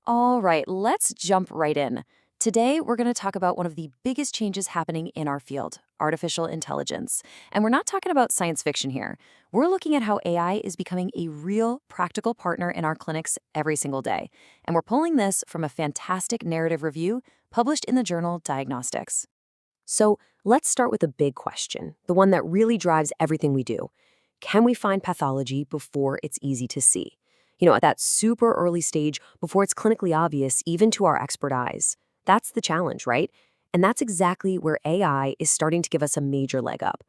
All right, let's jump right in. Today, we're going to talk about one of the biggest changes happening in our field, artificial intelligence. And we're not talking about science fiction here. We're looking at how AI is becoming a real practical partner in our clinics every single day. And we're pulling this from a fantastic narrative review published in the journal Diagnostics. So let's start with a big question, the one that really drives everything we do. Can we find pathology before it's easy to see? At that super early stage, before it's clinically obvious, even to our expert eyes. That's the challenge, right? And that's exactly where AI is starting to give us a major leg up.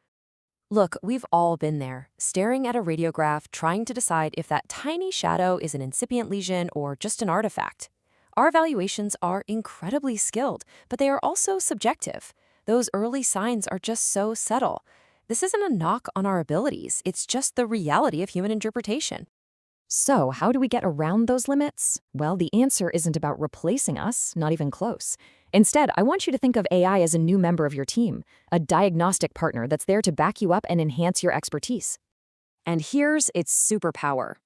Look, we've all been there, staring at a radiograph, trying to decide if that tiny shadow is an incipient lesion or just an artifact. Our evaluations are incredibly skilled, but they are also subjective. Those early signs are just so subtle. This isn't a knock on our abilities, it's just the reality of human interpretation. So, how do we get around those limits? Well, the answer isn't about replacing us, not even close. Instead, I want you to think of AI as a new member of your team, a diagnostic partner that's there to back you up and enhance your expertise. And here's its superpower.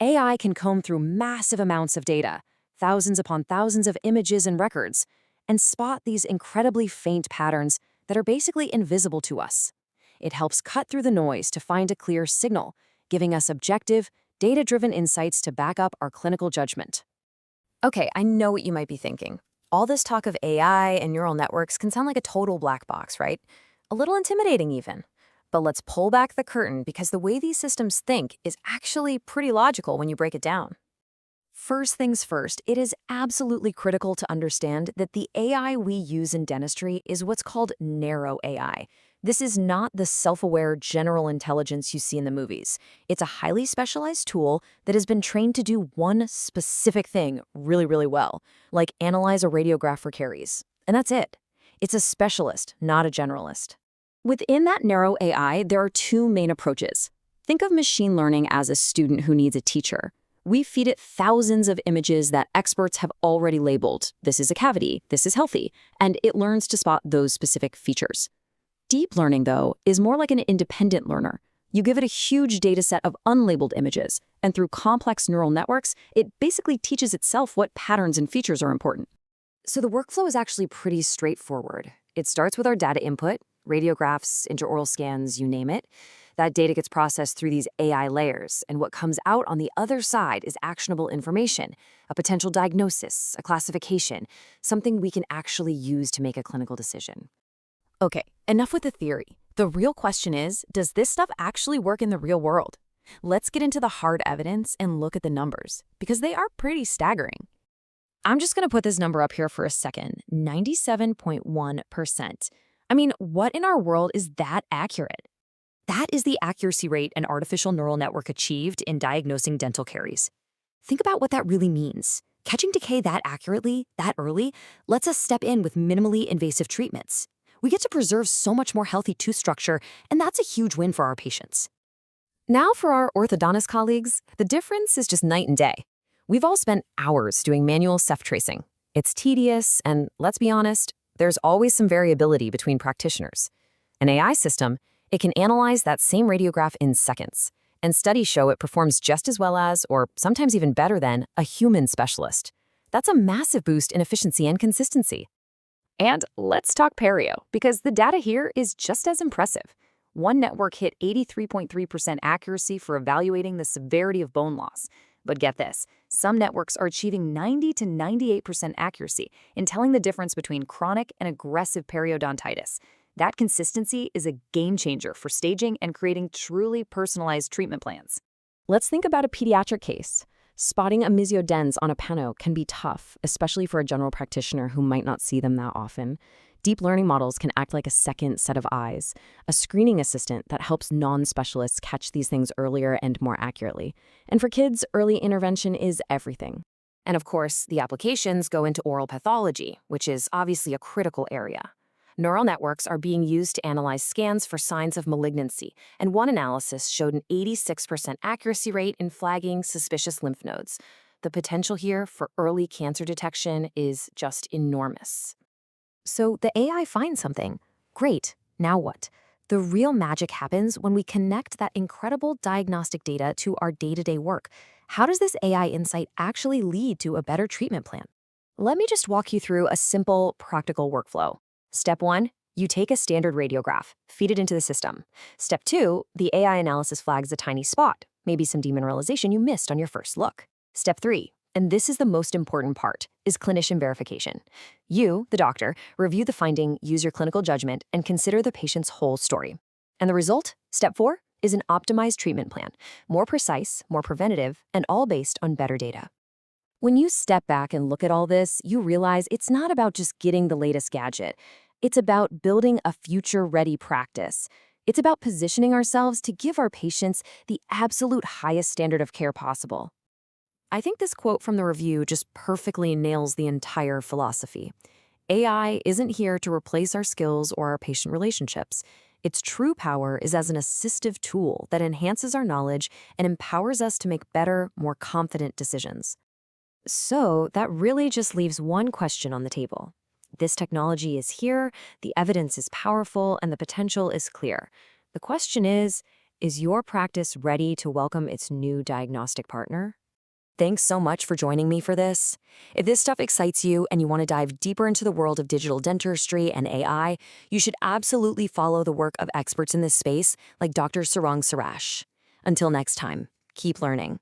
AI can comb through massive amounts of data, thousands upon thousands of images and records, and spot these incredibly faint patterns that are basically invisible to us. It helps cut through the noise to find a clear signal, giving us objective, data-driven insights to back up our clinical judgment. Okay, I know what you might be thinking. All this talk of AI and neural networks can sound like a total black box, right? A little intimidating even. But let's pull back the curtain because the way these systems think is actually pretty logical when you break it down. First things first, it is absolutely critical to understand that the AI we use in dentistry is what's called narrow AI. This is not the self-aware general intelligence you see in the movies. It's a highly specialized tool that has been trained to do one specific thing really, really well, like analyze a radiograph for caries. And that's it. It's a specialist, not a generalist. Within that narrow AI, there are two main approaches. Think of machine learning as a student who needs a teacher. We feed it thousands of images that experts have already labeled. This is a cavity, this is healthy, and it learns to spot those specific features. Deep learning, though, is more like an independent learner. You give it a huge data set of unlabeled images, and through complex neural networks, it basically teaches itself what patterns and features are important. So the workflow is actually pretty straightforward. It starts with our data input, radiographs, intraoral scans, you name it. That data gets processed through these AI layers, and what comes out on the other side is actionable information, a potential diagnosis, a classification, something we can actually use to make a clinical decision. Okay, enough with the theory. The real question is, does this stuff actually work in the real world? Let's get into the hard evidence and look at the numbers, because they are pretty staggering. I'm just going to put this number up here for a second, 97.1%. I mean, what in our world is that accurate? That is the accuracy rate an artificial neural network achieved in diagnosing dental caries. Think about what that really means. Catching decay that accurately, that early, lets us step in with minimally invasive treatments. We get to preserve so much more healthy tooth structure, and that's a huge win for our patients. Now for our orthodontist colleagues, the difference is just night and day. We've all spent hours doing manual ceph tracing. It's tedious, and let's be honest, there's always some variability between practitioners. An AI system, it can analyze that same radiograph in seconds, and studies show it performs just as well as, or sometimes even better than, a human specialist. That's a massive boost in efficiency and consistency. And let's talk perio, because the data here is just as impressive. One network hit 83.3% accuracy for evaluating the severity of bone loss. But get this, some networks are achieving 90 to 98% accuracy in telling the difference between chronic and aggressive periodontitis. That consistency is a game changer for staging and creating truly personalized treatment plans. Let's think about a pediatric case. Spotting a mesiodens on a pano can be tough, especially for a general practitioner who might not see them that often. Deep learning models can act like a second set of eyes, a screening assistant that helps non-specialists catch these things earlier and more accurately. And for kids, early intervention is everything. And of course, the applications go into oral pathology, which is obviously a critical area. Neural networks are being used to analyze scans for signs of malignancy, and one analysis showed an 86% accuracy rate in flagging suspicious lymph nodes. The potential here for early cancer detection is just enormous. So the AI finds something. Great, now what? The real magic happens when we connect that incredible diagnostic data to our day-to-day work, how does this AI insight actually lead to a better treatment plan? Let me just walk you through a simple, practical workflow. Step 1, you take a standard radiograph, feed it into the system. Step 2, the AI analysis flags a tiny spot, maybe some demineralization you missed on your first look. Step 3, and this is the most important part, is clinician verification. You, the doctor, review the finding, use your clinical judgment, and consider the patient's whole story. And the result? Step 4 is an optimized treatment plan, more precise, more preventative, and all based on better data. When you step back and look at all this, you realize it's not about just getting the latest gadget. It's about building a future-ready practice. It's about positioning ourselves to give our patients the absolute highest standard of care possible. I think this quote from the review just perfectly nails the entire philosophy. AI isn't here to replace our skills or our patient relationships. Its true power is as an assistive tool that enhances our knowledge and empowers us to make better, more confident decisions. So that really just leaves one question on the table. This technology is here, the evidence is powerful, and the potential is clear. The question is your practice ready to welcome its new diagnostic partner? Thanks so much for joining me for this. If this stuff excites you and you want to dive deeper into the world of digital dentistry and AI, you should absolutely follow the work of experts in this space like Dr. Sarang Sarash. Until next time, keep learning.